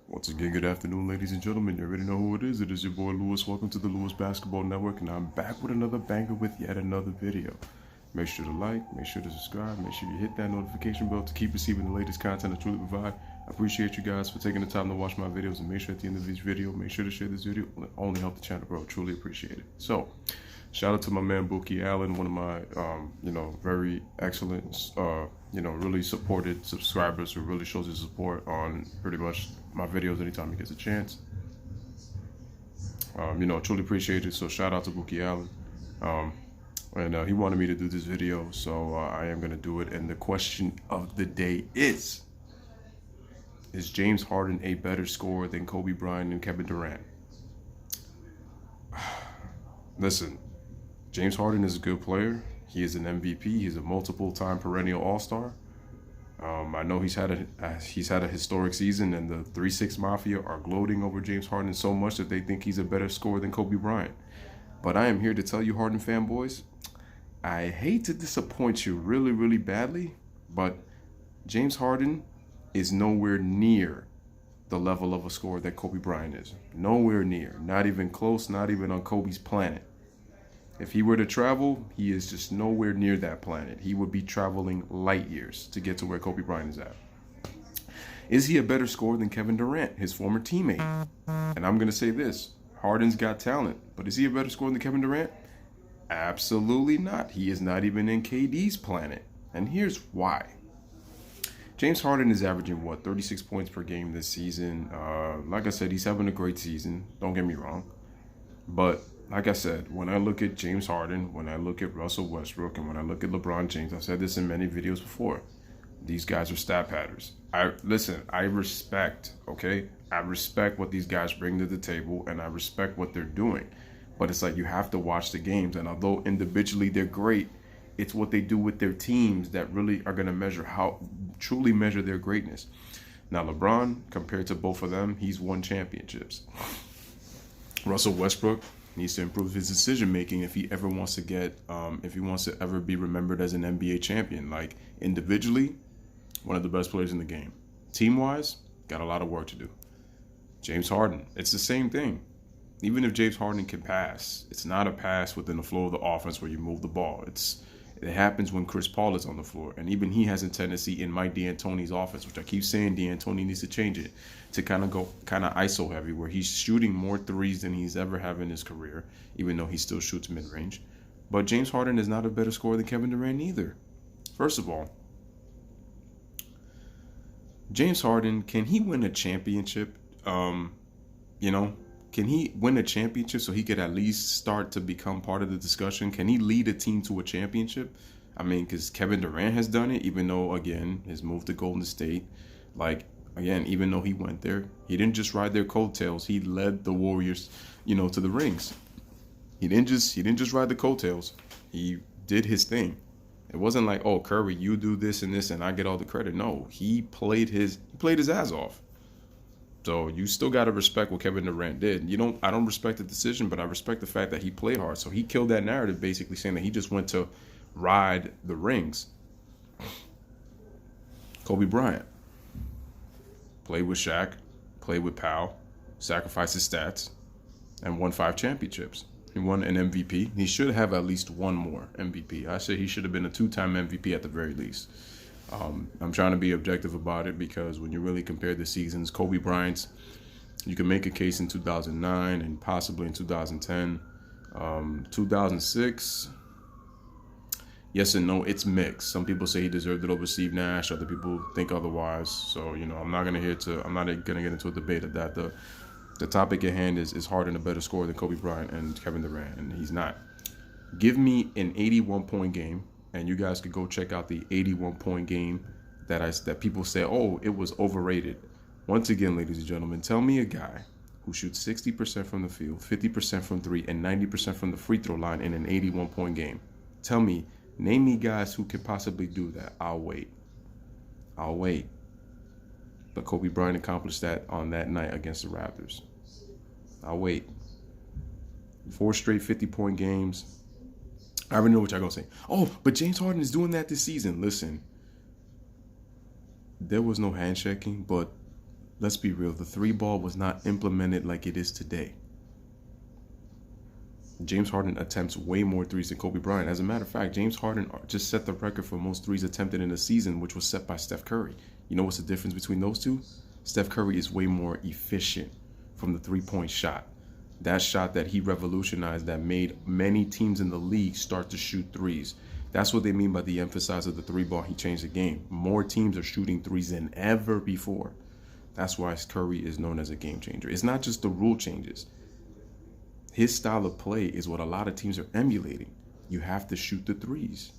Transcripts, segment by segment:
Once again, good afternoon, ladies and gentlemen. You already know who it is. It is your boy Lewis. Welcome to the Lewis Basketball Network, and I'm back with another banger with yet another video. Make sure to like, make sure to subscribe, make sure you hit that notification bell to keep receiving the latest content I truly provide. I appreciate you guys for taking the time to watch my videos, and make sure at the end of each video, make sure to share this video. It will only help the channel grow. Truly appreciate it. So, shout out to my man Bookie Allen, one of my, very excellent, really supported subscribers who really shows his support on pretty much my videos anytime he gets a chance. Truly appreciate it. So shout out to Bookie Allen. And he wanted me to do this video, so I am going to do it. And the question of the day is James Harden a better scorer than Kobe Bryant and Kevin Durant? Listen, James Harden is a good player. He is an MVP. He's a multiple-time perennial All-Star. I know he's had a historic season, and the 3-6 Mafia are gloating over James Harden so much that they think he's a better scorer than Kobe Bryant. But I am here to tell you, Harden fanboys, I hate to disappoint you really, really badly, but James Harden is nowhere near the level of a scorer that Kobe Bryant is. Nowhere near. Not even close, not even on Kobe's planet. If he were to travel, he is just nowhere near that planet. He would be traveling light years to get to where Kobe Bryant is at. Is he a better scorer than Kevin Durant, his former teammate? And I'm going to say this. Harden's got talent, but is he a better scorer than Kevin Durant? Absolutely not. He is not even in KD's planet. And here's why. James Harden is averaging, 36 points per game this season. Like I said, he's having a great season. Don't get me wrong. But like I said, when I look at James Harden, when I look at Russell Westbrook, and when I look at LeBron James, I've said this in many videos before. These guys are stat padders. I respect, okay? I respect what these guys bring to the table, and I respect what they're doing. But it's like you have to watch the games, and although individually they're great, it's what they do with their teams that really are going to truly measure their greatness. Now, LeBron, compared to both of them, he's won championships. Russell Westbrook needs to improve his decision making if he ever wants to ever be remembered as an NBA champion. Like individually, one of the best players in the game. Team wise, got a lot of work to do. James Harden, it's the same thing. Even if James Harden can pass, it's not a pass within the flow of the offense where you move the ball. It happens when Chris Paul is on the floor. And even he has a tendency in Mike D'Antoni's offense, which I keep saying D'Antoni needs to change it, to kind of ISO heavy, where he's shooting more threes than he's ever had in his career, even though he still shoots mid-range. But James Harden is not a better scorer than Kevin Durant either. First of all, James Harden, can he win a championship? Can he win a championship so he could at least start to become part of the discussion? Can he lead a team to a championship? I mean, because Kevin Durant has done it, even though, again, his move to Golden State, even though he went there, he didn't just ride their coattails. He led the Warriors, to the rings. He didn't just ride the coattails. He did his thing. It wasn't like, oh, Curry, you do this and this and I get all the credit. No, he played his ass off. So you still got to respect what Kevin Durant did. I don't respect the decision, but I respect the fact that he played hard. So he killed that narrative, basically saying that he just went to ride the rings. Kobe Bryant played with Shaq, played with Powell, sacrificed his stats, and won 5 championships. He won an MVP. He should have at least one more MVP. I say he should have been a 2-time MVP at the very least. I'm trying to be objective about it because when you really compare the seasons, Kobe Bryant's, you can make a case in 2009 and possibly in 2010. 2006, yes and no, it's mixed. Some people say he deserved it over Steve Nash. Other people think otherwise. So, I'm not gonna get into a debate of that. The topic at hand is Harden a better scorer than Kobe Bryant and Kevin Durant, and he's not. Give me an 81-point game. And you guys could go check out the 81-point game that people say, oh, it was overrated. Once again, ladies and gentlemen, tell me a guy who shoots 60% from the field, 50% from 3, and 90% from the free throw line in an 81-point game. Name me guys who could possibly do that. I'll wait. But Kobe Bryant accomplished that on that night against the Raptors. I'll wait. 4 straight 50-point games. I already know what y'all gonna say. Oh, but James Harden is doing that this season. Listen, there was no handshaking, but let's be real, the three ball was not implemented like it is today. James Harden attempts way more threes than Kobe Bryant. As a matter of fact, James Harden just set the record for most threes attempted in a season, which was set by Steph Curry. You know what's the difference between those two? Steph Curry is way more efficient from the three-point shot. That shot that he revolutionized that made many teams in the league start to shoot threes. That's what they mean by the emphasis of the three ball. He changed the game. More teams are shooting threes than ever before. That's why Curry is known as a game changer. It's not just the rule changes. His style of play is what a lot of teams are emulating. You have to shoot the threes.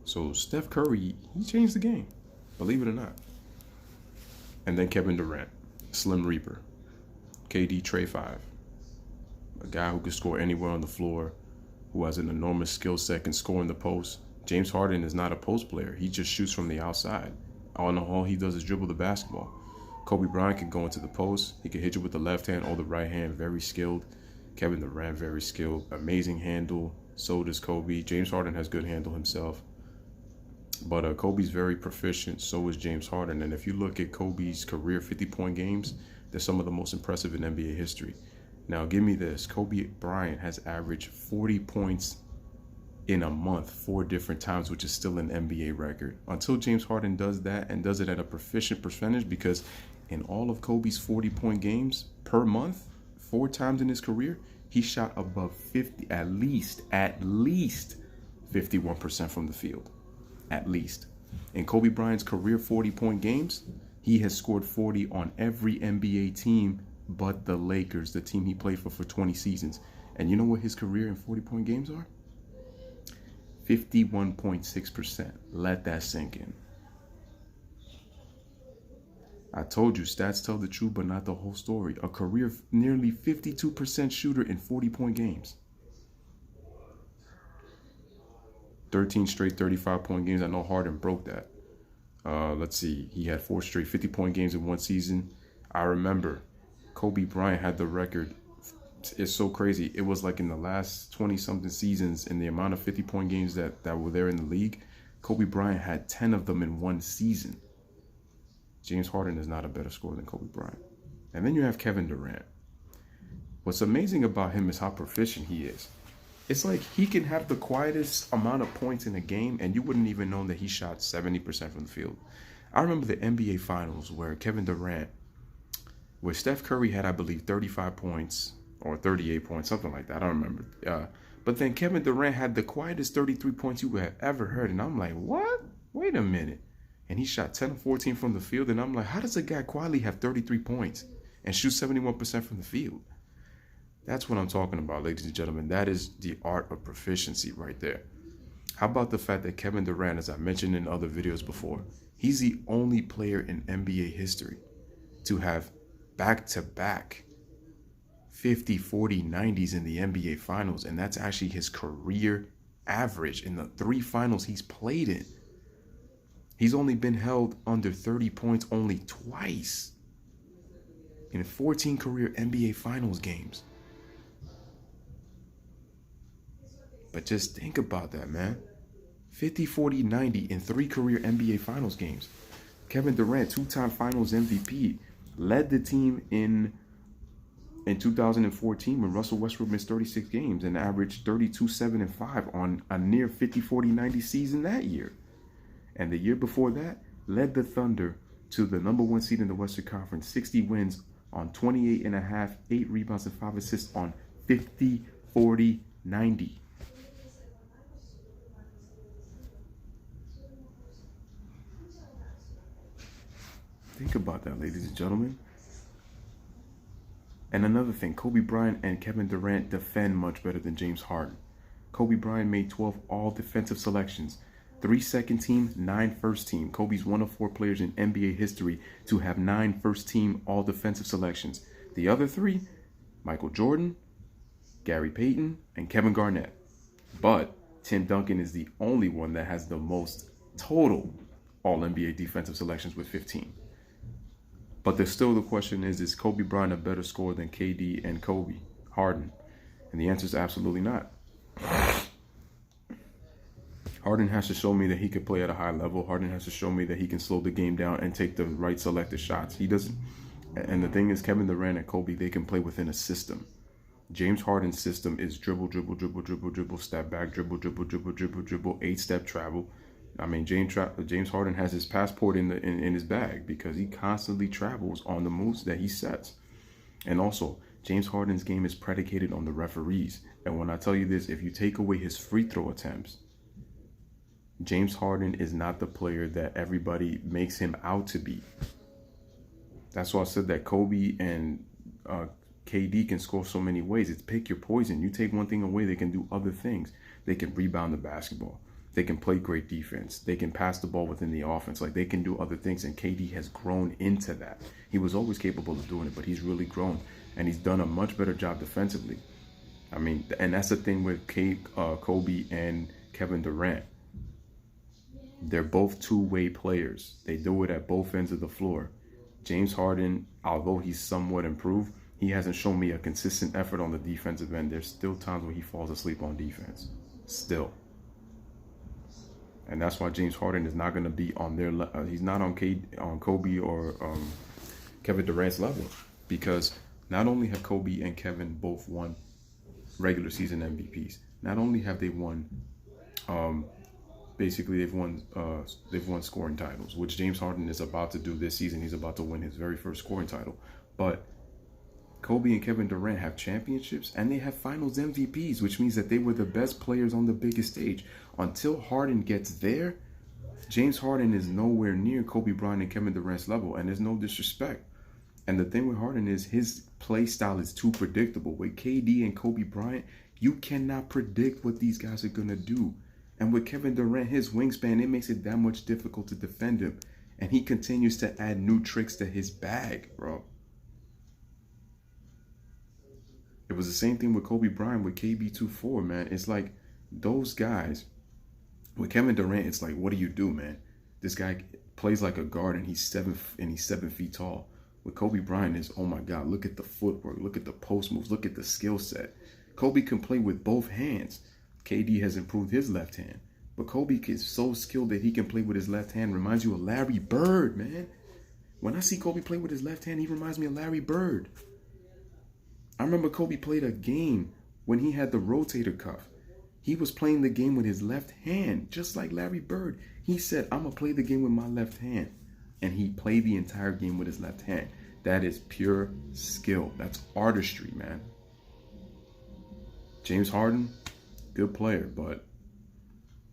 So Steph Curry, he changed the game, believe it or not. And then Kevin Durant, Slim Reaper, KD Trey 5, a guy who can score anywhere on the floor, who has an enormous skill set, can score in the post. James Harden is not a post player. He just shoots from the outside. All he does is dribble the basketball. Kobe Bryant can go into the post. He can hit you with the left hand or the right hand. Very skilled. Kevin Durant, very skilled. Amazing handle. So does Kobe. James Harden has good handle himself. But Kobe's very proficient. So is James Harden. And if you look at Kobe's career 50-point games, they're some of the most impressive in NBA history. Now, give me this. Kobe Bryant has averaged 40 points in a month 4 different times, which is still an NBA record. Until James Harden does that and does it at a proficient percentage, because in all of Kobe's 40-point games per month, 4 times in his career, he shot above 50, at least 51% from the field. At least. In Kobe Bryant's career 40-point games, he has scored 40 on every NBA team but the Lakers, the team he played for 20 seasons. And you know what his career in 40-point games are? 51.6%. Let that sink in. I told you, stats tell the truth, but not the whole story. A career nearly 52% shooter in 40-point games. 13 straight 35-point games. I know Harden broke that. Let's see. He had 4 straight 50-point games in one season. I remember Kobe Bryant had the record. It's so crazy. It was like in the last 20-something seasons, in the amount of 50-point games that were there in the league, Kobe Bryant had 10 of them in one season. James Harden is not a better scorer than Kobe Bryant. And then you have Kevin Durant. What's amazing about him is how proficient he is. It's like he can have the quietest amount of points in a game and you wouldn't even know that he shot 70% from the field. I remember the NBA Finals where Steph Curry had, I believe, 35 points or 38 points, something like that. I don't remember. But then Kevin Durant had the quietest 33 points you have ever heard. And I'm like, what? Wait a minute. And he shot 10 of 14 from the field. And I'm like, how does a guy quietly have 33 points and shoot 71% from the field? That's what I'm talking about, ladies and gentlemen. That is the art of proficiency right there. How about the fact that Kevin Durant, as I mentioned in other videos before, he's the only player in NBA history to have back-to-back 50, 40, 90s in the NBA Finals. And that's actually his career average in the 3 finals he's played in. He's only been held under 30 points only twice in 14 career NBA Finals games. But just think about that, man. 50, 40, 90 in 3 career NBA Finals games. Kevin Durant, 2-time Finals MVP, led the team in 2014 when Russell Westbrook missed 36 games and averaged 32, 7, and 5 on a near 50, 40, 90 season that year. And the year before that, led the Thunder to the number 1 seed in the Western Conference, 60 wins on 28.5, 8 rebounds and 5 assists on 50, 40, 90. Think about that, ladies and gentlemen. And another thing, Kobe Bryant and Kevin Durant defend much better than James Harden. Kobe Bryant made 12 all-defensive selections, 3 second team, 9 first team. Kobe's one of 4 players in NBA history to have 9 first team all-defensive selections. The other 3, Michael Jordan, Gary Payton, and Kevin Garnett. But Tim Duncan is the only one that has the most total all-NBA defensive selections with 15. But there's still the question is Kobe Bryant a better scorer than KD and Kobe Harden? And the answer is absolutely not. Harden has to show me that he can play at a high level. Harden has to show me that he can slow the game down and take the right selected shots. He doesn't. And the thing is, Kevin Durant and Kobe, they can play within a system. James Harden's system is dribble, dribble, dribble, dribble, dribble, step back, dribble, dribble, dribble, dribble, dribble, 8-step travel. I mean, James Harden has his passport in his bag because he constantly travels on the moves that he sets. And also, James Harden's game is predicated on the referees. And when I tell you this, if you take away his free throw attempts, James Harden is not the player that everybody makes him out to be. That's why I said that Kobe and KD can score so many ways. It's pick your poison. You take one thing away, they can do other things. They can rebound the basketball. They can play great defense. They can pass the ball within the offense. Like, they can do other things, and KD has grown into that. He was always capable of doing it, but he's really grown, and he's done a much better job defensively. I mean, and that's the thing with Kobe and Kevin Durant. They're both two-way players. They do it at both ends of the floor. James Harden, although he's somewhat improved, he hasn't shown me a consistent effort on the defensive end. There's still times where he falls asleep on defense. Still. And that's why James Harden is not going to be on their he's not on Kobe or Kevin Durant's level, because not only have Kobe and Kevin both won regular season MVPs, not only have they won basically they've won scoring titles, which James Harden is about to do this season. He's about to win his very first scoring title. But Kobe and Kevin Durant have championships and they have finals MVPs, which means that they were the best players on the biggest stage. Until Harden gets there, James Harden is nowhere near Kobe Bryant and Kevin Durant's level, and there's no disrespect. And the thing with Harden is his play style is too predictable. With KD and Kobe Bryant, you cannot predict what these guys are going to do. And with Kevin Durant, his wingspan, it makes it that much difficult to defend him. And he continues to add new tricks to his bag, bro. It was the same thing with Kobe Bryant with KB24, man. It's like those guys, with Kevin Durant, it's like, what do you do, man? This guy plays like a guard and he's 7 feet tall. With Kobe Bryant is, oh my God, look at the footwork, look at the post moves, look at the skill set. Kobe can play with both hands. KD has improved his left hand. But Kobe is so skilled that he can play with his left hand. Reminds you of Larry Bird, man. When I see Kobe play with his left hand, he reminds me of Larry Bird. I remember Kobe played a game when he had the rotator cuff. He was playing the game with his left hand, just like Larry Bird. He said, I'm going to play the game with my left hand. And he played the entire game with his left hand. That is pure skill. That's artistry, man. James Harden, good player, but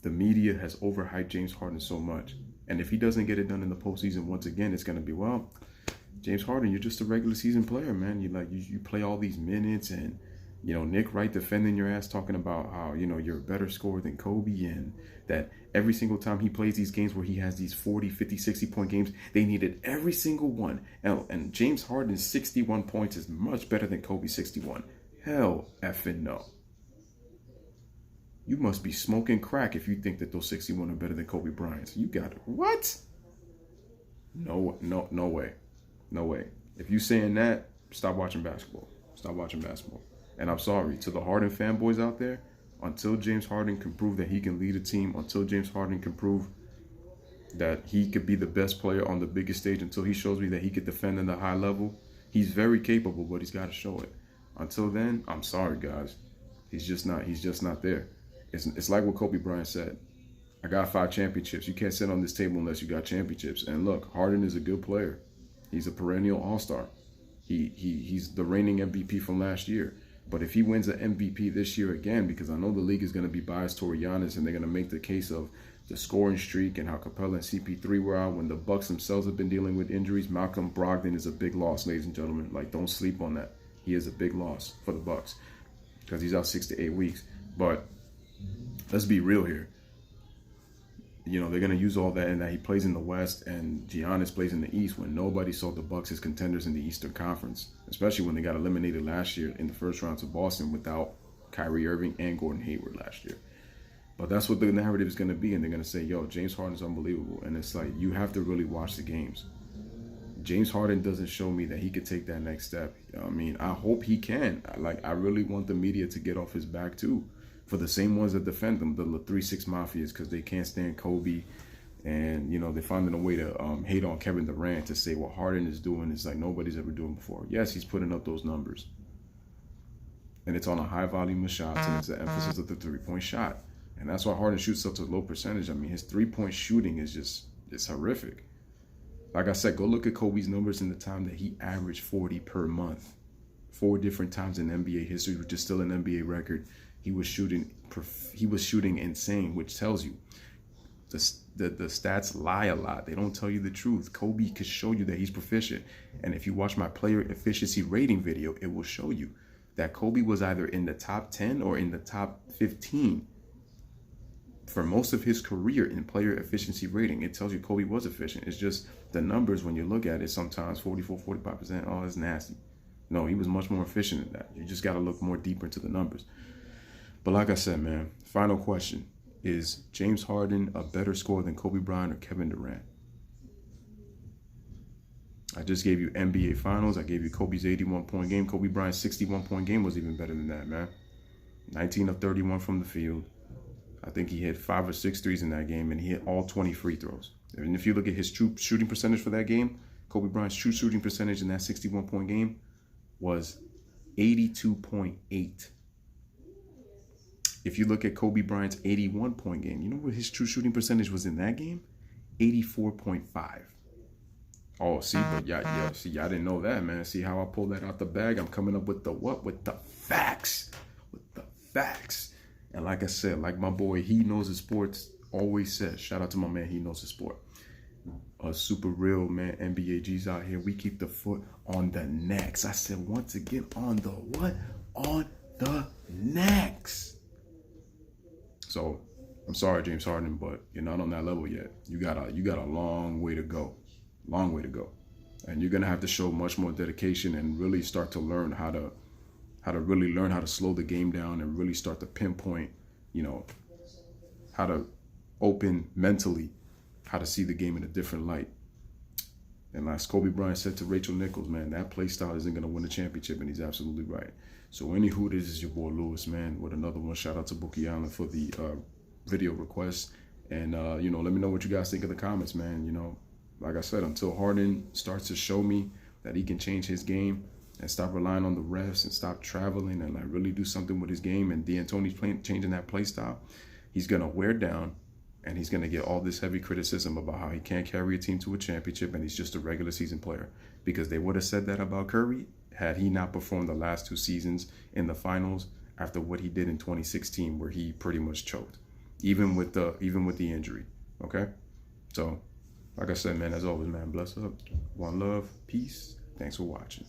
the media has overhyped James Harden so much. And if he doesn't get it done in the postseason once again, it's going to be, well, James Harden, you're just a regular season player, man. You play all these minutes, and Nick Wright defending your ass, talking about how you're a better scorer than Kobe, and that every single time he plays these games where he has these 40, 50, 60-point games, they needed every single one. And James Harden's 61 points is much better than Kobe's 61. Hell effing no. You must be smoking crack if you think that those 61 are better than Kobe Bryant's. You got it. What? No way. No way. If you saying that, stop watching basketball. Stop watching basketball. And I'm sorry, to the Harden fanboys out there, until James Harden can prove that he can lead a team, until James Harden can prove that he could be the best player on the biggest stage, until he shows me that he could defend at a high level, he's very capable, but he's got to show it. Until then, I'm sorry, guys. He's just not there. It's like what Kobe Bryant said. I got 5 championships. You can't sit on this table unless you got championships. And look, Harden is a good player. He's a perennial all-star. He's the reigning MVP from last year. But if he wins an MVP this year again, because I know the league is going to be biased toward Giannis, and they're going to make the case of the scoring streak and how Capella and CP3 were out when the Bucks themselves have been dealing with injuries. Malcolm Brogdon is a big loss, ladies and gentlemen. Like, don't sleep on that. He is a big loss for the Bucks because he's out 6 to 8 weeks. But let's be real here. They're going to use all that, and that he plays in the West and Giannis plays in the East, when nobody saw the Bucks as contenders in the Eastern Conference, especially when they got eliminated last year in the first round to Boston without Kyrie Irving and Gordon Hayward last year. But that's what the narrative is going to be, and they're going to say, yo, James Harden's unbelievable. And it's like, you have to really watch the games. James Harden doesn't show me that he could take that next step. I mean, I hope he can. I really want the media to get off his back too, for the same ones that defend them, the 3-6 mafias, because they can't stand Kobe. And, you know, they're finding a way to hate on Kevin Durant to say what Harden is doing is like nobody's ever doing before. Yes, he's putting up those numbers. And it's on a high volume of shots, and it's the emphasis of the three-point shot. And that's why Harden shoots such a low percentage. I mean, his three-point shooting is just, it's horrific. Like I said, go look at Kobe's numbers in the time that he averaged 40 per month. 4 different times in NBA history, which is still an NBA record. He was shooting insane, which tells you the stats lie a lot. They don't tell you the truth. Kobe could show you that he's proficient. And if you watch my player efficiency rating video, it will show you that Kobe was either in the top 10 or in the top 15 for most of his career in player efficiency rating. It tells you Kobe was efficient. It's just the numbers when you look at it, sometimes 44, 45%, oh, it's nasty. No, he was much more efficient than that. You just got to look more deeper into the numbers. But like I said, man, final question. Is James Harden a better scorer than Kobe Bryant or Kevin Durant? I just gave you NBA Finals. I gave you Kobe's 81-point game. Kobe Bryant's 61-point game was even better than that, man. 19 of 31 from the field. I think he hit 5 or 6 threes in that game, and he hit all 20 free throws. And if you look at his true shooting percentage for that game, Kobe Bryant's true shooting percentage in that 61-point game was 82.8. If you look at Kobe Bryant's 81-point game, you know what his true shooting percentage was in that game? 84.5. Oh, see, but yeah, see, y'all didn't know that, man. See how I pulled that out the bag? I'm coming up with the what? With the facts. With the facts. And like I said, like my boy, he knows his sports, always says, shout out to my man, he knows his sport. A super real, man, NBA G's out here. We keep the foot on the necks. I said, once again, on the what? On the necks. So, I'm sorry, James Harden, but you're not on that level yet. You got a long way to go. Long way to go. And you're gonna have to show much more dedication and really start to learn how to really learn how to slow the game down and really start to pinpoint, you know, how to open mentally, how to see the game in a different light. And like Kobe Bryant said to Rachel Nichols, man, that play style isn't gonna win a championship, and he's absolutely right. So anywho, this is your boy Lewis, man, with another one. Shout out to Bookie Allen for the video request. And, you know, let me know what you guys think in the comments, man. You know, like I said, until Harden starts to show me that he can change his game and stop relying on the refs and stop traveling and like really do something with his game, and D'Antoni's changing that play style, he's going to wear down, and he's going to get all this heavy criticism about how he can't carry a team to a championship and he's just a regular season player. Because they would have said that about Curry had he not performed the last 2 seasons in the finals after what he did in 2016, where he pretty much choked, even with the injury. Okay, so like I said, man, as always, man, bless up, one love, peace. Thanks for watching.